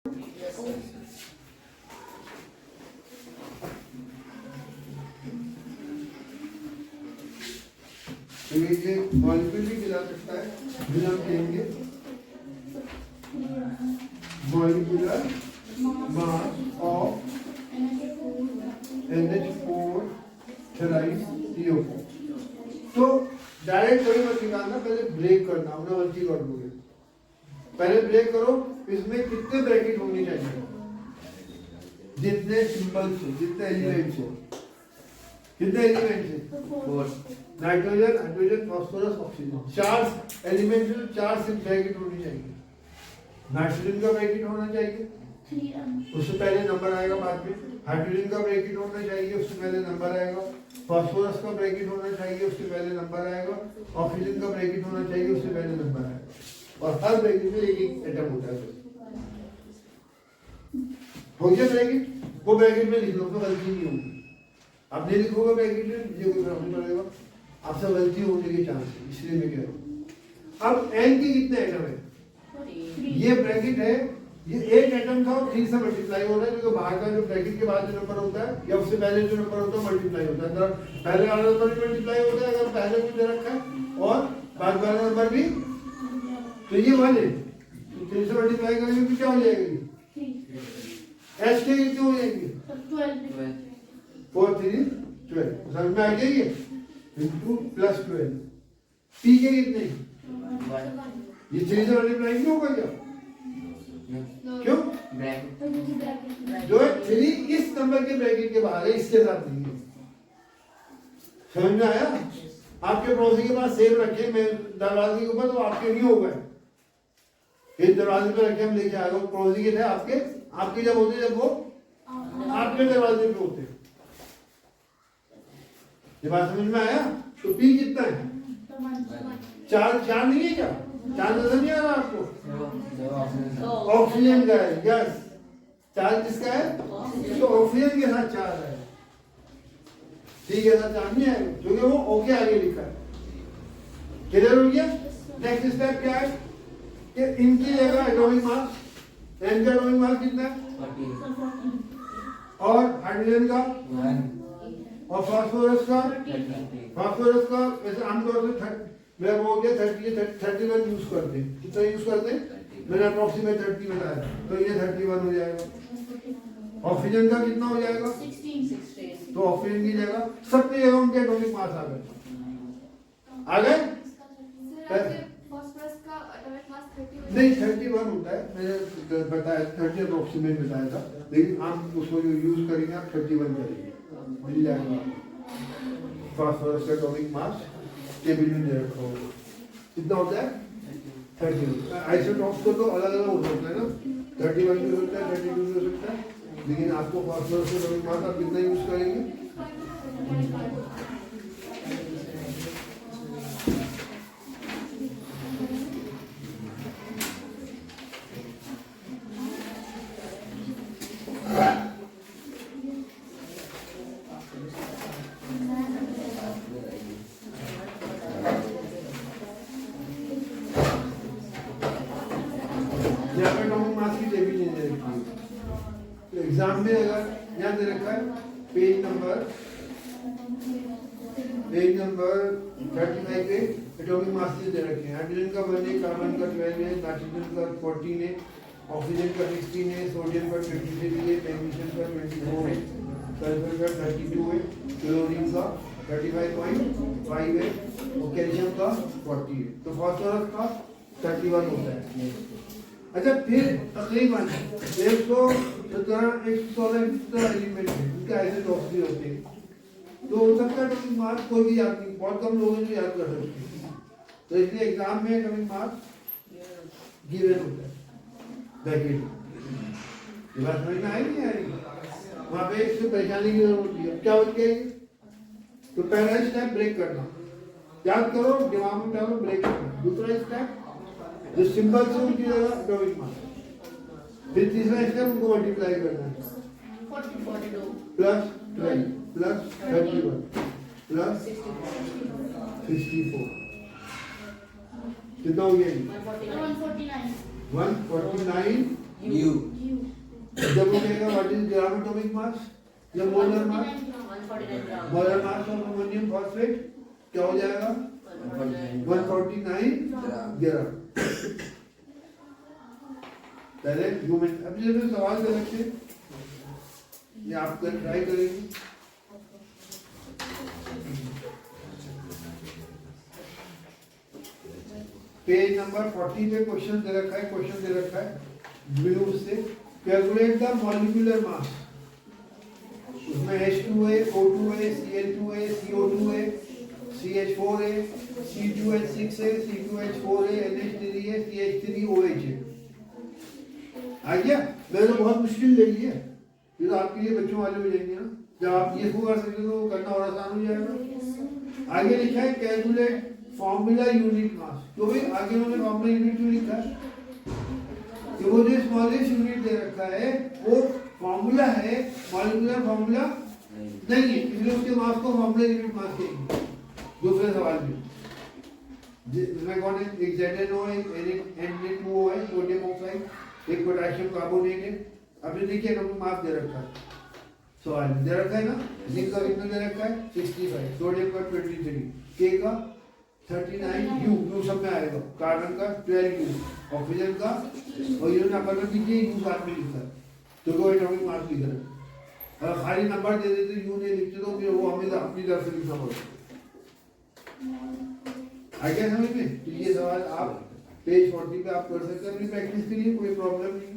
ये मॉलिक्यूल भी गिरा सकता है, फिर हम कहेंगे molecular mass of NH4 thrice CO4। तो डायरेक्ट कोई मत निकालना, पहले ब्रेक करना, अपना गलती कर दोगे। पहले ब्रेक करो, इसमें कितने ब्रैकेट होने चाहिए, जितने सिंबल्स हो, जितने एलिमेंट्स हो, कितने एलिमेंट्स हैं, nitrogen, hydrogen, phosphorus, oxygen, 4 elements में 4 से ब्रैकेट होनी चाहिए। नाइट्रोजन का ब्रैकेट होना चाहिए, उससे पहले नंबर आएगा बाद में। हाइड्रोजन का ब्रैकेट होना चाहिए, उससे पहले नंबर आएगा। फास्फोरस का ब्रैकेट होना चाहिए, उससे पहले नंबर आएगा। ऑक्सीजन का ब्रैकेट होना चाहिए, उससे पहले नंबर आएगा। और हर ब्रैकेट में एक एक एटम होता है। हो गया ब्रैकेट, वो ब्रैकेट में लिख लो तो गलती नहीं होगी। आप नहीं लिखोगे ब्रैकेट में, मुझे कोई फर्क नहीं पड़ेगा, आपसे गलती होने के चांस है, इसलिए मैं कह रहा हूँ। अब एन के कितने एटम है, ये ब्रैकेट है, ये एक एटम था और 3 से मल्टीप्लाई हो रहा है, क्योंकि बाहर का जो ब्रैकेट के बाद जो नंबर होता है या उससे पहले जो नंबर होता है मल्टीप्लाई होता है। अगर पहले वाला नंबर भी मल्टीप्लाई होता है, अगर पहले कुछ दे रखा है और बाद वाला नंबर भी, तो ये 1 है, तो 3 से मल्टीप्लाई करेंगे तो क्या हो जाएगी, एच के कितने हो जाएंगे, 4 3 12। समझ में आ गया ये, इंटू प्लस 12। पी के कितने, ये 3 से मल्टीप्लाई नहीं होगा क्या, क्यों, जो है 3 इस नंबर के ब्रैकेट के बाहर है, इसके साथ नहीं है। समझ में आया, आपके पड़ोसी के पास सेब रखे मैं दरवाजे के ऊपर, तो आपके नहीं होगा, इस दरवाजे पे रखे हम लेके आ गए, पड़ोसी के थे, आपके जब होते, जब वो आपके दरवाजे पे होते। ये बात समझ में आया। तो पी कितना है, 4 नहीं है क्या, 4 नजर नहीं आ रहा आपको, ऑक्सीजन का है, यस। 4 किसका है, तो ऑक्सीजन के साथ 4 है, ठीक है, साथ 4 नहीं है, क्योंकि वो ओके आगे लिखा है। क्लियर हो गया। नेक्स्ट स्टेप क्या है कि इनकी जगह एटॉमिक मास, एन का एटॉमिक मास कितना है, और हाइड्रोजन का, और फास्फोरस का वैसे आमतौर से मेरा वो हो गया 31 यूज करते हैं। कितना यूज करते हैं, मैंने अप्रोक्सीमेट 30 बताया, तो ये 31 हो जाएगा। ऑक्सीजन का कितना हो जाएगा, 16। तो ऑक्सीजन की जगह सबकी जगह उनके एटॉमिक मास आ गए, नहीं 31 होता है, मैंने बताया 30 अप्रोक्सीमेट बताया था, लेकिन आप उसको जो यूज करेंगे आप 31 करेंगे, मिल जाएगा। फास्फोरस का एटॉमिक मास टेबल में दे रखा होगा, कितना होता है 30। आइसोटॉप्स को तो अलग अलग हो सकता है ना, 31 भी हो सकता है, 32 भी हो सकता है, लेकिन आपको फास्फोरस का एटॉमिक मास आप कितना यूज करेंगे, एग्जाम में अगर यहाँ दे रखा है पेज नंबर 35 पे एटॉमिक मास दे रखे हैं। हाइड्रोजन का 1 है, कार्बन का 12 है, नाइट्रोजन का 14 है, ऑक्सीजन का 16 है, सोडियम का 23 है, मैग्नीशियम का 24 है, सल्फर का 32 है, क्लोरीन का 35.5 है, और कैल्शियम का 40 है। तो फास्फोरस का 31 होता है। अच्छा, फिर तकरीबन 117 एलिमेंट है, उनके आइसोटॉप्स भी होते हैं, तो हो सकता है एटॉमिक मास कोई भी याद नहीं, बहुत कम लोग जो याद कर सकते हैं, तो इसलिए एग्जाम में एटॉमिक मास गिवन होता है ब्रैकेट। ये बात समझ में आई नहीं आई, वहाँ पे इससे परेशानी की जरूरत होती है। क्या बन गया, तो पहला स्टेप ब्रेक करना, याद करो, दिमाग में डालो, ब्रेक करना। दूसरा स्टेप जो सिंबल से उनकी जगह एटॉमिक मास, फिर तीसरा स्टेप उनको मल्टीप्लाई करना है, 42 प्लस 12 प्लस 31 प्लस 64, कितना हो गया, 149 U. जब वो कहेगा what is gram atomic mass या molar mass, 149 gram. Molar mass of ammonium phosphate क्या हो जाएगा 149 ग्राम। पहले ह्यूमन अब जब सवाल कर सकते ये आप ट्राई करेंगे। पेज नंबर 40 पे क्वेश्चन दे रखा है, ब्लू से कैलकुलेट द मॉलिक्यूलर मास। उसमें H2A, O2A, Cl2A, CO2A, CH4A, C2H6A, C2H4A, NH3A, CH3OH है। आ गया? मैंने तो बहुत मुश्किल ले ली है, ये तो आपके लिए बच्चों वाले हो जाएंगे ना। जब आप ये कर सकते तो करना और आसान हो जाएगा। आगे लिखा है कैलकुलेट फॉर्मूला यूनिट मास। तो भाई आगे उन्होंने फॉर्मूला यूनिट क्यों लिखा है? कि वो जो स्मॉलेस्ट यूनिट दे रखा है वो फॉर्मूला है, मॉलिक्यूलर फॉर्मूला नहीं है, इसलिए उसके मास को फॉर्मूला यूनिट मास कहेंगे। दूसरे सवाल में जिसमें कौन है, एक ZNO है, एक Na2O है, सोडियम ऑक्साइड, एक पोटेशियम कार्बोनेट है। अब ये देखिए हमको मास दे रखा है, सवाल में दे रखा है ना। जिंक का कितना दे रखा है 65, सोडियम का 23, के का 39, यू सब में आएगा, कार्बन का 12 यू, ऑक्सीजन का, और ये ना कर दीजिए यू साथ में लिखा है तो वो एटॉमिक मास लिख रहा है। अगर खाली नंबर दे देते यू नहीं लिखते तो फिर वो हमें अपनी तरफ से लिखना पड़ता। आ गया समझ में? तो ये सवाल आप पेज 40 पे आप कर सकते हैं अपनी प्रैक्टिस के लिए, कोई प्रॉब्लम नहीं।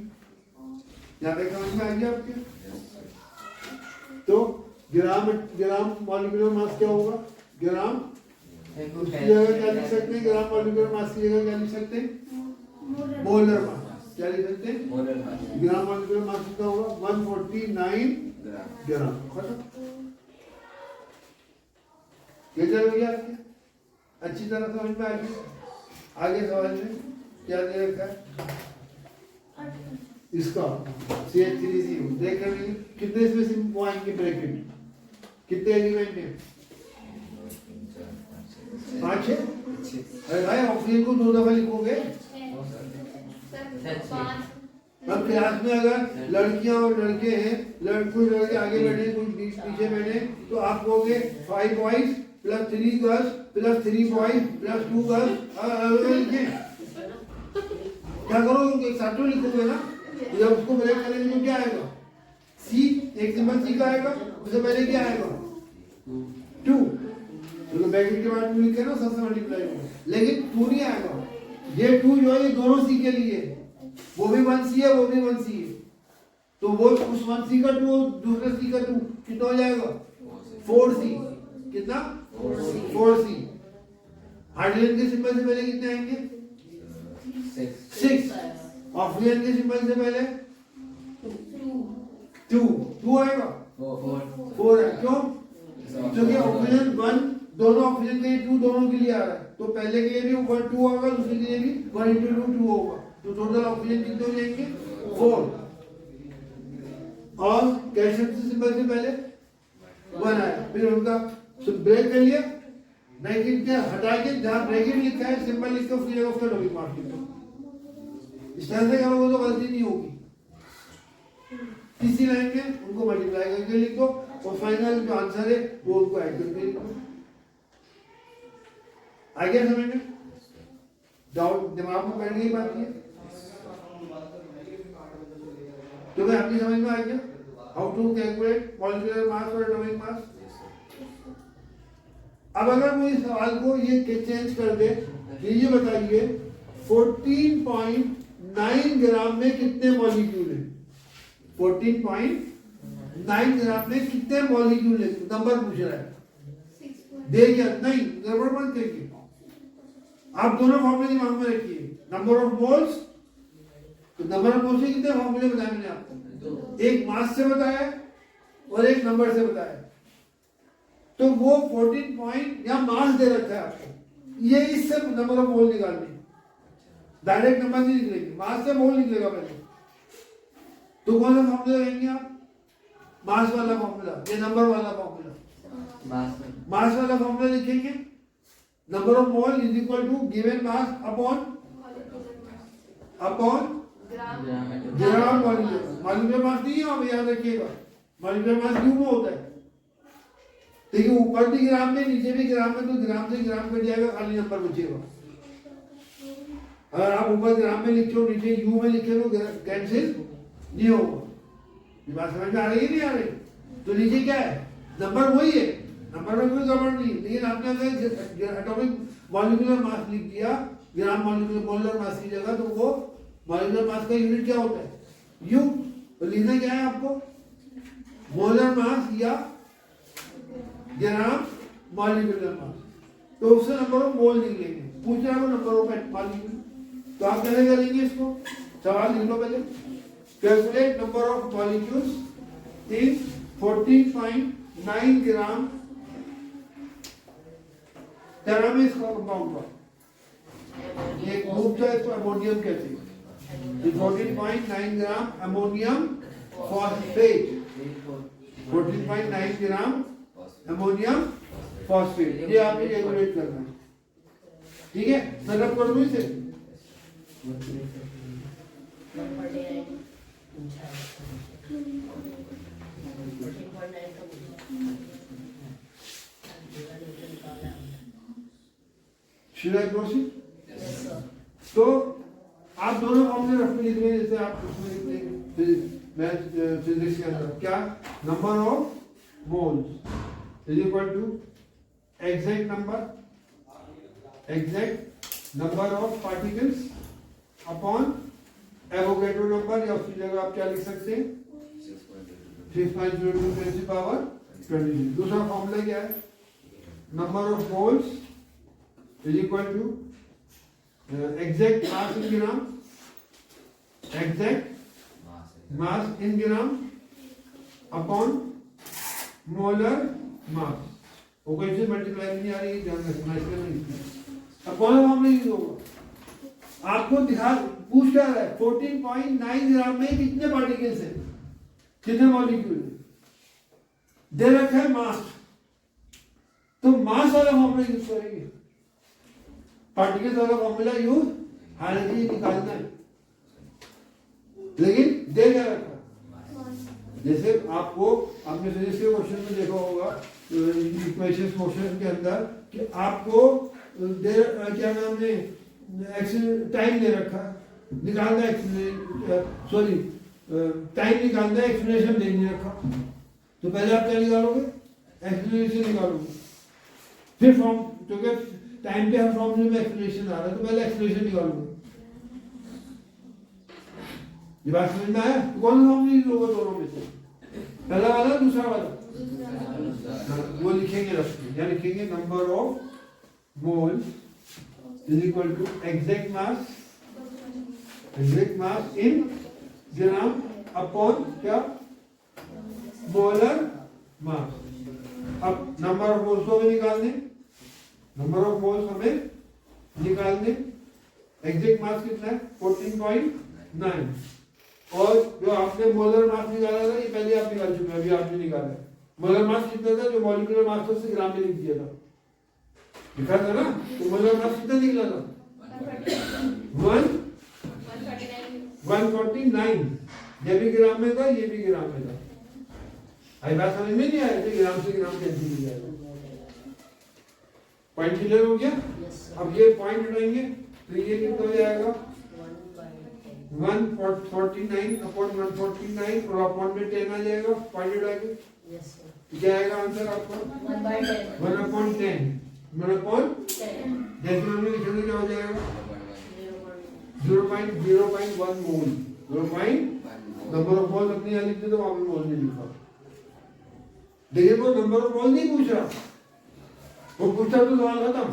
यहाँ तक समझ में आ गया आपके? तो ग्राम मॉलिक्यूलर मास क्या होगा? ग्राम उसकी जगह क्या लिख सकते हैं? ग्राम मॉलिक्यूलर मास की जगह क्या लिख सकते हैं? Molar mass. क्या लिख सकते हैं? Molar mass. ग्राम मॉलिक्यूलर मास कितना होगा? 149 ग्राम। खत्म। ये चल गया आपके अच्छी तरह समझ में आ गया। आगे सवाल में क्या दे रखा है? इसका CH3CO देख रहे हैं कितने इसमें वो आएंगे ब्रैकेट, कितने एलिमेंट हैं? 5 है। अरे भाई ऑक्सीजन को 2 दफा लिखोगे। अब क्लास में अगर लड़कियां और लड़के हैं, कुछ लड़के आगे बैठे कुछ पीछे बैठे, तो आप कहोगे 5 boys plus 3 girls plus 3 boys plus 2 girls. क्या करोगे? एक साथ तो लिखोगे ना। जब उसको ब्रेक करेंगे तो क्या आएगा? सी, एक सिंबल सी का आएगा, उससे पहले क्या आएगा? 2। तो ब्रैकेट के बाद लिखे ना सबसे मल्टीप्लाई होगा, लेकिन 2 नहीं आएगा। ये 2 जो है ये दोनों सी के लिए, वो भी 1C है, वो भी 1C है। तो वो उस 1C का 2 दूसरे सी का 2 कितना हो जाएगा? 4C। कितना? 4C। हाइड्रोजन के सिंबल से पहले कितने आएंगे? 6। ऑक्सीजन के सिंबल से पहले 2 आएगा। 4 है। क्यों? क्योंकि ऑक्सीजन 1 दोनों ऑक्सीजन के लिए 2 दोनों के लिए आ रहा है, तो पहले के लिए भी 1 2 होगा, दूसरे के लिए भी 1 × 2 होगा, तो टोटल ऑक्सीजन कितने हो जाएंगे? 4। और कैल्शियम के सिंबल से पहले 1 आया, फिर उनका ब्रेक कर लिया, ब्रैकेट क्या हटा के जहां ब्रैकेट लिखा है सिंबल लिख के उसकी जगह उसका एटॉमिक मास लिख दो। इस तरह से करोगे तो गलती नहीं होगी। तीसरी लाइन में उनको मल्टीप्लाई करके लिख दो और फाइनल जो आंसर है वो उनको ऐड करके लिख दो। आ गया समझ में? डाउट दिमाग में बैठ गई बात ये? तो मैं आपकी समझ में आ गया how to calculate molecular mass और एटॉमिक मास। अब अगर वो इस सवाल को ये चेंज कर दे, ये बताइए 14.9 ग्राम में कितने मॉलिक्यूल है? 14.9 ग्राम में कितने मॉलिक्यूल है? नंबर पूछ रहा है, दे क्या? नहीं, गड़बड़ मत करिए। आप दोनों फॉर्मूले दिमाग में रखिए, नंबर ऑफ मोल्स। तो नंबर ऑफ मोल्स के कितने फॉर्मूले बताए मैंने आपको? एक मास से बताया और एक नंबर से बताया। तो वो 14 पॉइंट या मास दे रखा है आपको, ये इससे नंबर ऑफ मोल निकालने, डायरेक्ट नंबर नहीं निकलेंगे, मास से मोल निकलेगा पहले। तो कौन सा फॉर्मूला लेंगे आप? मास वाला फॉर्मूला या नंबर वाला फॉर्मूला? मास वाला फॉर्मूला लिखेंगे, number of mole is equal to given mass upon gram molecular mass नहीं है, आप याद रखिएगा मॉलिक्यूलर मास क्यों में होता है। देखिए ऊपर भी ग्राम में नीचे भी ग्राम में, तो ग्राम से ग्राम कट जाएगा, खाली नंबर बचेगा। अगर आप ऊपर ग्राम में लिखे हो नीचे यू में लिखे तो कैंसिल नहीं होगा। ये बात समझ में आ रही है नहीं आ रही। तो नीचे क्या है, नंबर वही है, नंबर में कोई गड़बड़ नहीं, लेकिन आपने अगर एटॉमिक मॉलिक्यूलर मास लिख दिया ग्राम मॉलिक्यूलर मोलर मास की जगह, तो वो मॉलिक्यूलर मास का यूनिट क्या होता है, यू। तो लिखना क्या है आपको, मोलर मास या ग्राम मॉलिक्यूलर मास। तो उससे नंबर ऑफ मोल लिख लेंगे, पूछ रहा है नंबर ऑफ मॉलिक्यूल। तो आप कैसे करेंगे इसको, सवाल लिख लो पहले, calculate number of molecules in 14.9 ग्राम टेरामिस का कंपाउंड का। ये ग्रुप था, इसको अमोनियम कहते हैं। 14.9 ग्राम अमोनियम फॉस्फेट, 14.9 ग्राम अमोनियम फॉस्फेट, ये आपको कैलकुलेट करना है। ठीक है, मतलब कर दूं इसे, Should I proceed? Yes, sir. तो आप दोनों फॉर्मूले रख लिख रहे हैं, जैसे आप उसमें लिखते हैं फिजिक्स के अंदर क्या, number of moles is equal to exact number of particles upon Avogadro number, या उसकी जगह आप क्या लिख सकते हैं 6.02 10 की पावर 22। दूसरा फॉर्मूला क्या है, number of moles is equal to exact mass in gram, exact mass in gram upon molar mass। वो कैसे मल्टीप्लाई नहीं आ रही है, ध्यान रखना इसके नहीं। अब कौन सा फॉर्मूला यूज होगा, आपको दिखा पूछ क्या रहा है 14.9 ग्राम में कितने पार्टिकल्स हैं, कितने मॉलिक्यूल दे रखा है मास, तो मास वाला फॉर्मूला यूज करेंगे, पार्टिकल्स वाला फॉर्मूला यूज हालांकि निकालना है, लेकिन दे क्या रखा। जैसे आपको आपने फिजिक्स के क्वेश्चन में देखा होगा, इक्वेशन क्वेश्चन के अंदर कि आपको दे क्या नाम ने टाइम दे रखा, निकालना सॉरी टाइम निकालना है, एक्सप्लेनेशन दे नहीं रखा। तो पहले आप क्या निकालोगे, एक्सप्लेनेशन निकालोगे, फिर फॉर्म, क्योंकि टाइम पे हर फॉर्मूले में एक्सप्लेनेशन आ रहा है, तो पहले एक्सप्लेनेशन निकालूंगा। ये बात समझ में आया, तो कौन सा फॉर्मूला यूज होगा दोनों में से, पहला वाला दूसरा वाला, वो लिखेंगे रखेंगे, या लिखेंगे number of moles is equal to exact mass in gram upon क्या मोलर मास। अब नंबर ऑफ मोल्स को भी निकालने, नंबर ऑफ मोल्स हमें निकालने, एग्जैक्ट मास कितना है 14.9, और जो आपने मोलर मास निकाला था ये पहले आप निकाल चुके हैं, अभी आपने निकाला है। मोलर मास कितना था, जो मॉलिक्यूलर मास था उसे ग्राम में लिख दिया था, लिखा था ना, तो मोलर मास कितना निकला था 149, ये भी ग्राम में था, ये भी ग्राम में था। आई बात समझ में नहीं आया, ग्राम से ग्राम कैंसिल हो जाएगा। पॉइंट क्लियर हो गया। अब ये पॉइंट उठाएंगे तो ये कितना हो जाएगा 149 अपॉन 149, और अपॉन में 10 आ जाएगा, पॉइंट उठा के क्या आएगा आंसर आपका 1/10, 1/10 डेसिमल में लिखने क्या हो जाएगा 0.01 मोल, 0. नंबर ऑफ मोल अपने यहाँ लिखते तो वहां पे मोल नहीं लिखा। देखिए वो नंबर ऑफ मोल नहीं पूछ रहा, वो पूछता तो सवाल खत्म,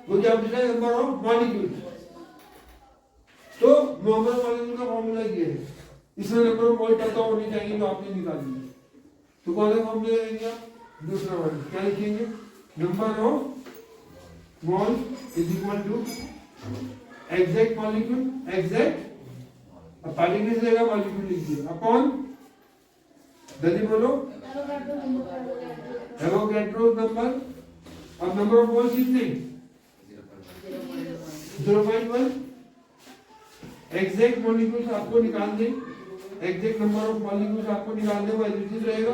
वो क्या पूछ रहा है नंबर ऑफ मॉलिक्यूल। तो नंबर ऑफ मॉलिक्यूल का फॉर्मूला ये है, इसमें नंबर ऑफ मोल पता होनी चाहिए जो आपने निकाली है। तो कौन सा फॉर्मूला लेंगे आप, दूसरा वाला क्या लिखेंगे, number of mole is equal to exact molecule, exact particle से लेगा मॉलिक्यूल लिखिए, अपॉन जल्दी बोलो एवोगैड्रो नंबर, और नंबर ऑफ मोल्स कितने 0.1, एग्जैक्ट मॉलिक्यूल्स आपको निकालने, एग्जैक्ट नंबर ऑफ मॉलिक्यूल्स आपको निकालने वो एलजीब्रा रहेगा,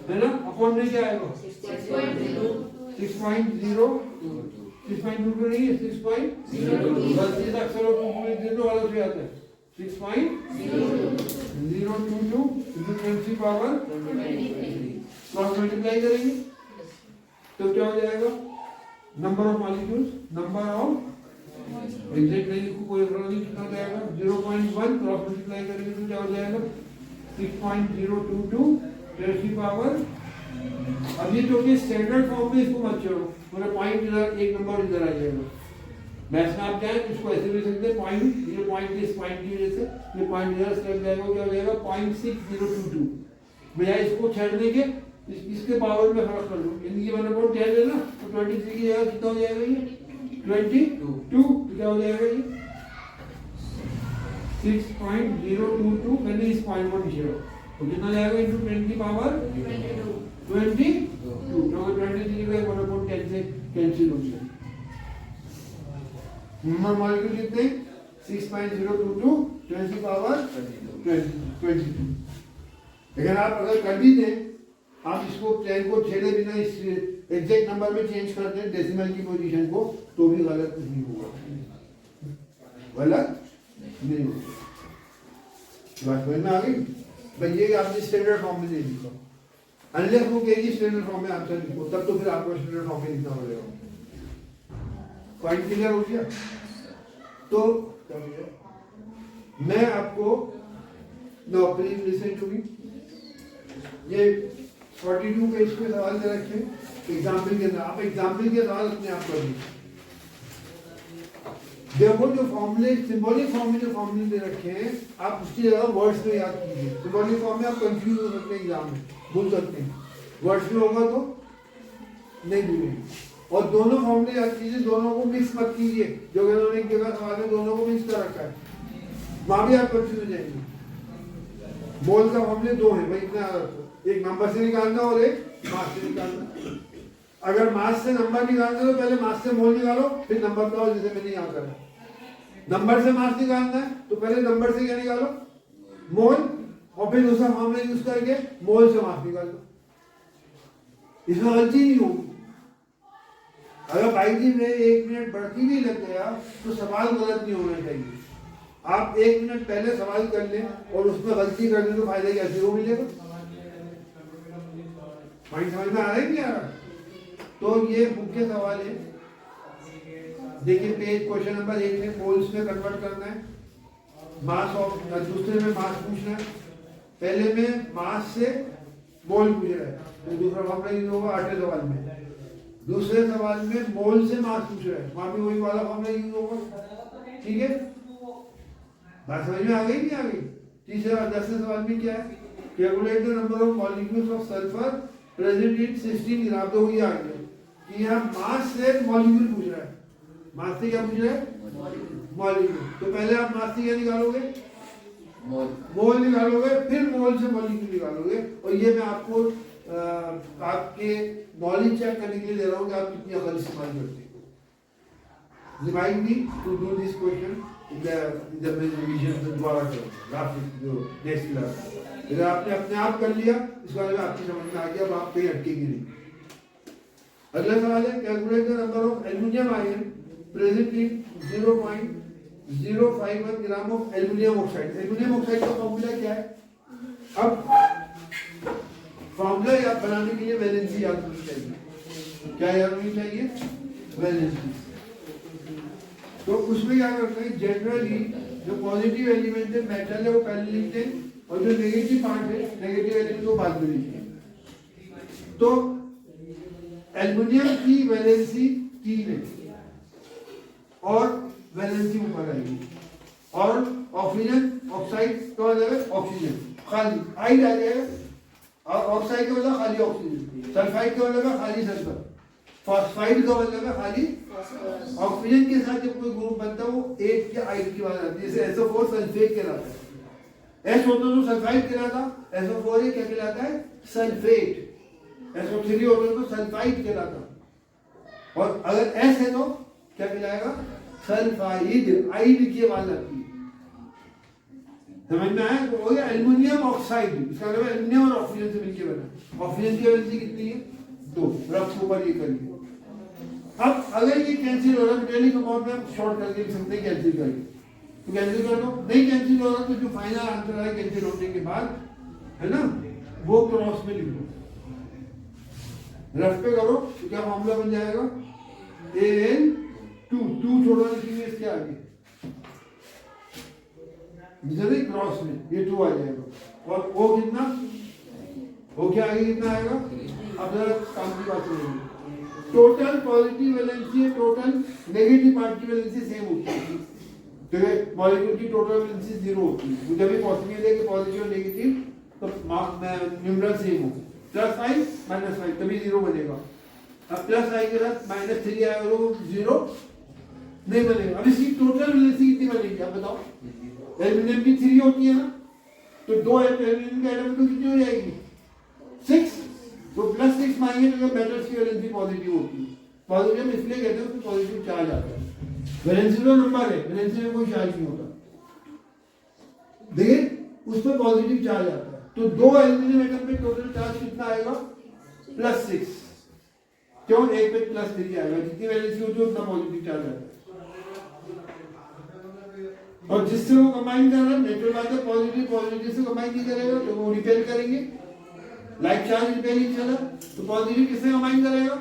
है ना। अपॉन में क्या आएगा 6.0 6.2 नहीं है 6.02 गलती से अक्सर जीरो वाला से आता है 6.022 फ्रीक्वेंसी पावर क्रॉस मल्टीप्लाई करेंगे तो क्या हो जाएगा number of molecules, number of exact नहीं लिखो कोई फर्क नहीं, कितना जाएगा 0.1 क्रॉस मल्टीप्लाई करेंगे तो क्या हो जाएगा 6.022 10 की पावर। अब ये जो कि स्टैंडर्ड फॉर्म में इसको मत छोड़ो, मतलब पॉइंट इधर एक नंबर इधर आ जाएगा। मैथ्स में आप जाए इसको ऐसे भी सकते हैं पॉइंट, ये पॉइंट इस पॉइंट की वजह से ये पॉइंट इधर से लग जाएगा, क्या हो जाएगा 0.6022 बजाय इसको छेड़ने के इसके पावर में फर्क कर लो, यानी ये मैंने बोल छेड़ देना तो 23 की जगह कितना हो जाएगा ये 22 क्या हो जाएगा ये 6.022 मैंने इस पॉइंट को नीचे रखो तो कितना जाएगा इनटू 10 की पावर 22 क्योंकि 20 की जगह 1/10 से कैंसिल हो गया। नंबर मॉलिक्यूल कितने 6.022 10 की पावर 22। लेकिन आप अगर कर भी दें, आप इसको 10 को छेड़े बिना इस एग्जैक्ट नंबर में चेंज कर दें डेसिमल की पोजीशन को तो भी गलत नहीं होगा, गलत नहीं होगा। बात समझ में आ गई भाई, ये आपने स्टैंडर्ड फॉर्म में नहीं लिखा, अनलेस वो कहेगी स्टैंडर्ड फॉर्म में आंसर लिखो तब तो फिर आपको स्टैंडर्ड फॉर्म में लिखना पड़ेगा। पॉइंट क्लियर हो गया। तो मैं आपको no please listen to me, ये 42 पेज पे सवाल दे रखे एग्जाम्पल के अंदर, आप एग्जाम्पल के सवाल अपने आप कर लीजिए। देखो जो फॉर्मूले सिंबॉलिक फॉर्म में जो फॉर्मूले दे रखे हैं आप उसकी जगह वर्ड्स में याद कीजिए। सिंबॉलिक फॉर्म में आप कंफ्यूज हो सकते हैं, एग्जाम में भूल सकते हैं, वर्ड्स में होगा तो नहीं भूलेंगे। और दोनों फॉर्मूले याद कीजिए, दोनों को मिक्स मत कीजिए, जो उन्होंने एक जगह सवाल में दोनों को मिक्स कर रखा है, वहां भी आप कंफ्यूज हो जाएंगे। मोल का फॉर्मूले दो है भाई, इतना एक नंबर से निकालना और एक मास से निकालना। अगर मास से नंबर निकालना तो पहले मास से मोल निकालो फिर नंबर लगाओ, जैसे मैंने यहाँ करा। नंबर से मास निकालना है तो पहले नंबर से क्या निकालो मोल, और फिर दूसरा फॉर्मूला यूज करके मोल से मास निकाल लो, इसमें गलती नहीं होगी। अगर बाइजी में 1 मिनट बढ़ती भी लग गया तो सवाल गलत नहीं होना चाहिए। आप 1 मिनट पहले सवाल कर लें और उसमें गलती कर लें तो फायदा क्या जीरो मिलेगा। पॉइंट समझ में आ रहा है क्या? तो ये मुख्य सवाल है। देखिए पेज क्वेश्चन नंबर 1 में मोल्स में कन्वर्ट करना है, मास ऑफ, दूसरे में मास पूछना है, पहले में मास से मोल पूछ रहा है तो दूसरा फॉर्मूला यूज होगा 8वें सवाल में। दूसरे सवाल में मोल से मास पूछ रहा है, वहां भी वही वाला फॉर्मूला यूज होगा। ठीक है, बात समझ में आ गई नहीं आ गई? तीसरे और 10वें सवाल में क्या है, calculate the number of molecules of sulphur present in 16 ग्राम। तो वही आ गया कि यहाँ मास से मॉलिक्यूल पूछ रहा है, मास से क्या पूछ रहा है मॉलिक्यूल। तो पहले आप मास से क्या निकालोगे मोल निकालोगे, फिर मोल से मॉलिक्यूल निकालोगे। और ये मैं आपको आपके नॉलेज चेक करने के लिए दे रहा हूँ कि आप कितनी अकल इस्तेमाल करते हैं। Remind me to do this question जब मैं रिवीजन दोबारा करूँगा जो नेक्स्ट क्लास। अगर आपने अपने आप कर लिया इस बारे में आपकी समझ में आ गया, अब आप कहीं अटकेंगे नहीं। अगला सवाल है calculate the number of aluminium ion present in 0.051 gram of aluminium oxide. Aluminium oxide का फॉर्मूला क्या है? अब फॉर्मूला याद बनाने के लिए वैलेंसी याद होनी चाहिए। क्या याद होनी चाहिए? वैलेंसी। तो उसमें क्या करते हैं, जनरली जो पॉजिटिव एलिमेंट है मेटल है वो पहले लिखते हैं और जो नेगेटिव पार्ट है नेगेटिव एलिमेंट को बाद में लिखते हैं। तो एल्युमिनियम की वैलेंसी 3 है और वैलेंसी ऊपर आएगी, और ऑक्सीजन ऑक्साइड का मतलब है ऑक्सीजन खाली आइड आ जाएगा, और ऑक्साइड का मतलब खाली ऑक्सीजन, सल्फाइड का मतलब है खाली सल्फर, फॉस्फाइड का मतलब है खाली ऑक्सीजन के साथ जब कोई ग्रुप बनता है वो 8 के आइड की बात आती है। जैसे SO4 सल्फेट कहलाता है, S होता तो सल्फाइड कहलाता, SO4 ये क्या कहलाता है सल्फेट, SO3 होता तो सल्फाइड कहलाता, और अगर S है तो क्या कहलाएगा सल्फाइड, आइड की आवाज आती है। समझ में आया? तो हो गया एल्युमिनियम ऑक्साइड, इसका मतलब एल्युमिनियम और ऑक्सीजन से मिलकर बना। ऑक्सीजन की वैलेंसी कितनी है? 2। रफ के ऊपर ये करिए। अब अगर ये कैंसिल हो रहा है मेटेलिक कंपाउंड में हम शॉर्ट करके लिख सकते हैं, कैंसिल करके, तो कैंसिल कर दो। नहीं कैंसिल हो रहा तो जो फाइनल आंसर है कैंसिल होने के बाद, है ना, वो क्रॉस में लिख दो। रफ पे करो तो क्या फॉर्मूला बन जाएगा? Al2 छोड़ो लिखेंगे इसके आगे, क्रॉस में ये 2 आ जाएगा। और O कितना? O के आगे कितना आएगा? अब जरा काम की बात करेंगे। टोटल पॉजिटिव वैलेंसी है, टोटल नेगेटिव पार्ट की वैलेंसी सेम होती है। तो मॉलिक्यूल की टोटल वैलेंसी 0 होती है। जब भी पॉसिबल है कि पॉजिटिव और नेगेटिव तो न्यूमरल सेम हो, +5 -5 तभी 0 बनेगा। अब +i के साथ -3 आएगा तो 0 नहीं बनेगा। अब इसकी टोटल वैलेंसी कितनी बनेगी आप बताओ? एल्युमिनियम की 3 होती है ना, तो 2 एल्युमिनियम के एटम तो कितनी हो जाएगी? 6। तो +6 मांगे तो मेटल्स की वैलेंसी पॉजिटिव होती है। पॉजिटिव इसलिए कहते हैं उसमें पॉजिटिव चार्ज आता है। वैलेंसी तो नंबर है, वैलेंसी में कोई चार्ज नहीं होता, देखिए उस पर पॉजिटिव चार्ज आता है। तो 2 एल्युमिनियम एटम पे टोटल चार्ज कितना आएगा? +6। क्यों? एक पे +3 आएगा, जितनी वैलेंसी होती है उतना पॉजिटिव चार्ज आता है। और जिससे वो कंबाइन कर रहा है, नेचुरल बात है, पॉजिटिव पॉजिटिव से कंबाइन नहीं करेगा तो वो रिपेल करेंगे। लाइक चार्ज रिपेलिंग चला तो पॉजिटिव किससे कंबाइन करेगा?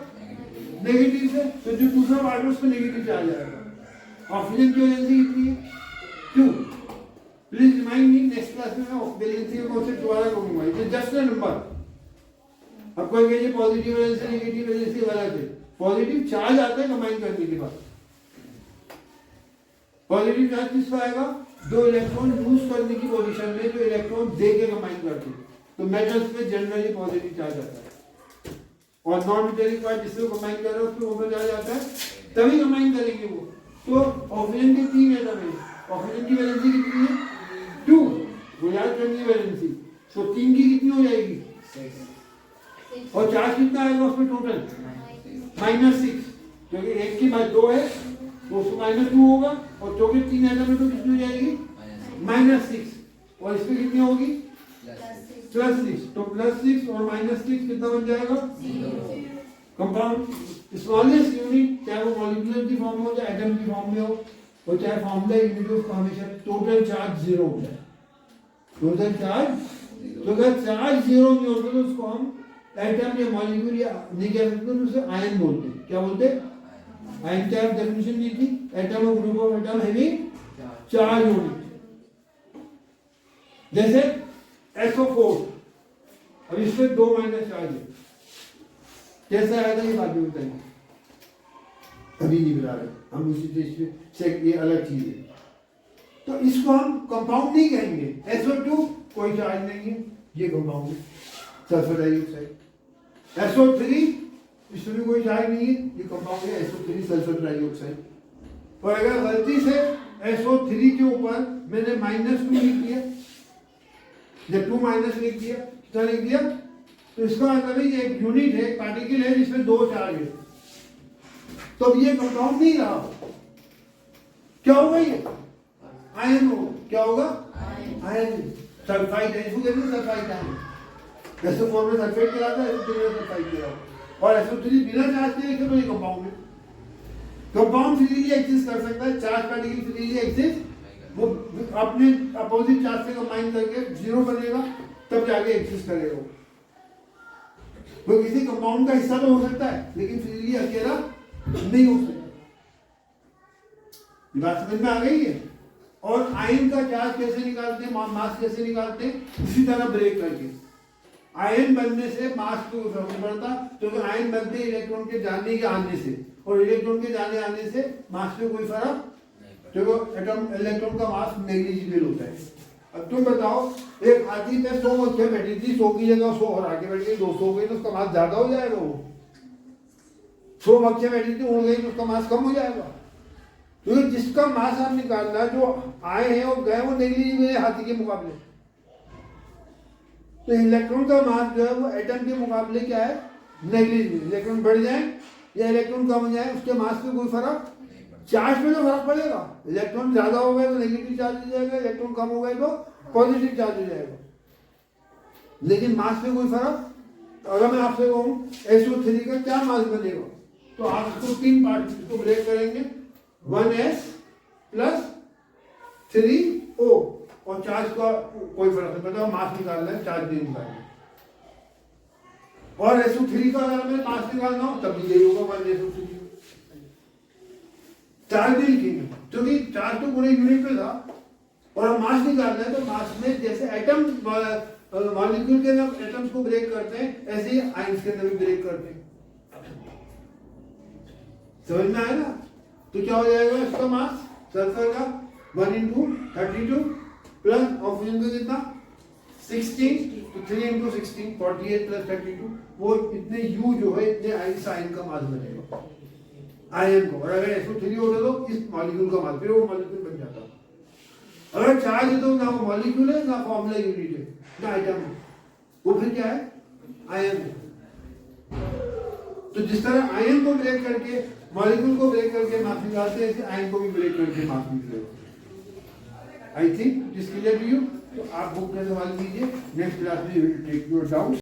नेगेटिव से। तो जो दूसरा पार्ट है उस पर नेगेटिव चार्ज आएगा। ऑक्सीजन की वैलेंसी कितनी है? 2। Please remind me, next class में मैं वैलेंसी का कॉन्सेप्ट दोबारा कहूंगा। It is just a number. अब कोई कहिए पॉजिटिव वैलेंसी नेगेटिव वैलेंसी गलत है। पॉजिटिव चार्ज आता है कंबाइन करने के बाद। पॉजिटिव चार्ज किस पर आएगा? 2 इलेक्ट्रॉन यूज करने की पोजीशन में जो इलेक्ट्रॉन दे के कंबाइन करते हैं, तो मेटल्स पे जनरली पॉजिटिव चार्ज आता है। और नॉन मेटेलिक पार्ट जिससे कंबाइन कर रहे हैं उसमें ओवर चार्ज आता है, तभी कंबाइन करेंगे वो। तो ऑक्सीजन के 3 एटम है, ऑक्सीजन की वैलेंसी कितनी है? 2। वो याद करनी है वैलेंसी। तो 3 की कितनी हो जाएगी? 6। और चार्ज कितना आएगा उसमें टोटल? -6, क्योंकि 1 की बात 2 है तो उसमें -2 होगा। और चौके 3 एटम में तो कितनी हो जाएगी? -6। और इसमें कितनी होगी? +6। तो +6 और -6 कितना बन जाएगा? 0। कंपाउंड स्मॉलेस्ट यूनिट, चाहे वो मॉलिक्यूलर की फॉर्म में हो चाहे एटम की फॉर्म में हो, और चाहे फॉर्मूला यूनिट ऑफ हमेशा टोटल चार्ज 0 होता है। टोटल चार्ज, तो अगर चार्ज 0 नहीं होता तो उसको हम एटम या मॉलिक्यूल या नहीं कह सकते, उसे आयन बोलते हैं। क्या बोलते हैं? आयन की डेफिनेशन दी थी, एटम और group of atom having charge unit. जैसे SO4, अब इसमें 2 माइनस चार्ज है, कैसा आएगा ये बाद में बताएंगे, अभी नहीं बता रहे हम। उसी चीज से ये अलग चीज है, तो इसको हम कंपाउंड नहीं कहेंगे। SO2 कोई चार्ज नहीं है, ये कंपाउंड है, सल्फर डाइऑक्साइड। SO3 इसमें भी कोई चार्ज नहीं है, ये कंपाउंड है, SO3 सल्फर डाइऑक्साइड। और अगर गलती से SO3 के ऊपर मैंने -2 लिख दिया या 2 माइनस लिख दिया, कितना लिख दिया, तो इसका मतलब है एक यूनिट है, एक पार्टिकल है जिसमें 2 चार्ज है, तो अब ये कंपाउंड नहीं रहा। क्या होगा? ये आयन होगा। क्या होगा? आयन। सल्फाइड है, इसको कहते हैं सल्फाइड आयन। SO4 में सल्फेट गिराता है, SO3 में सल्फाइड गिराता है। और SO3 बिना चार्ज के तो ये कंपाउंड है। कंपाउंड फ्रीली एग्जिस्ट कर सकता है, चार्ज पार्टिकल फ्रीली एग्जिस्ट, वो अपने अपोजिट चार्ज से कंबाइन करके 0 बनेगा, तब जाके एग्जिस्ट करेगा। वो किसी कंपाउंड का हिस्सा तो हो सकता है, लेकिन फ्रीली अकेला नहीं हो सकता। बात समझ में आ गई है? और आयन का चार्ज कैसे निकालते हैं, मास कैसे निकालते हैं? उसी तरह ब्रेक करके। आयन बनने से मास को फर्क नहीं पड़ता, क्योंकि आयन बनते इलेक्ट्रॉन के जाने के आने से, और इलेक्ट्रॉन के जाने आने से मास में कोई फर्क, क्योंकि एटम इलेक्ट्रॉन का मास नेग्लिजिबल होता है। अब तुम बताओ, एक हाथी पे 100 मक्खियां बैठी थी, 100 की जगह 100 और आगे बैठ गई, 200 हो गई, तो उसका मास ज्यादा हो जाएगा। वो 100 मक्खियां बैठी थी, उड़ गई, तो उसका मास कम हो जाएगा। तो जिसका मास आप निकालना, जो आए हैं और गए, वो नेग्लिजिबल है हाथी के मुकाबले। तो इलेक्ट्रॉन का मास जो है वो एटम के मुकाबले क्या है? नेग्लिजिबल। इलेक्ट्रॉन बढ़ जाए या इलेक्ट्रॉन कम हो जाए, उसके मास में कोई फर्क, चार्ज में तो फर्क पड़ेगा। इलेक्ट्रॉन ज्यादा हो गए तो नेगेटिव चार्ज हो जाएगा, इलेक्ट्रॉन कम हो गए तो पॉजिटिव चार्ज हो जाएगा। लेकिन मास में कोई फर्क, तो अगर मैं आपसे कहूँ SO3 का क्या मास बनेगा, तो आप इसको 3 पार्ट इसको ब्रेक करेंगे, 1s प्लस 3o, और चार्ज का कोई फर्क नहीं पड़ता, मास निकालना है, चार्ज नहीं निकालना है। और SO3 का अगर मैं मास निकालना हो तब भी यही होगा 1SO3। चार्ज नहीं लिखेंगे क्योंकि चार्ज तो पूरे यूनिट पे था, और हम मास निकालना है, तो मास में जैसे एटम मॉलिक्यूल के अंदर एटम्स को ब्रेक करते हैं, ऐसे ही आयंस के अंदर भी ब्रेक करते हैं। समझ में आया ना? तो क्या हो जाएगा इसका मास सल्फर का 1 × 32 प्लस ऑक्सीजन का कितना 16, तो 3 × 16 48 प्लस 32, वो इतने U जो है इतने इस आयन का मास बनेगा आयन को। और अगर SO3 होता तो इस मॉलिक्यूल का मास, फिर वो मॉलिक्यूल बन जाता। अगर चार्ज है तो ना वो मॉलिक्यूल है, ना फॉर्मूला यूनिट है, ना आइटम है, वो फिर क्या है आयन है। तो जिस तरह आयन को ब्रेक करके मॉलिक्यूल को ब्रेक करके मास निकालते हैं, ऐसे आयन को भी ब्रेक करके मास निकलेगा। I think this clear to you. तो आप बुक में सवाल कीजिए, नेक्स्ट क्लास में टेक योर डाउट।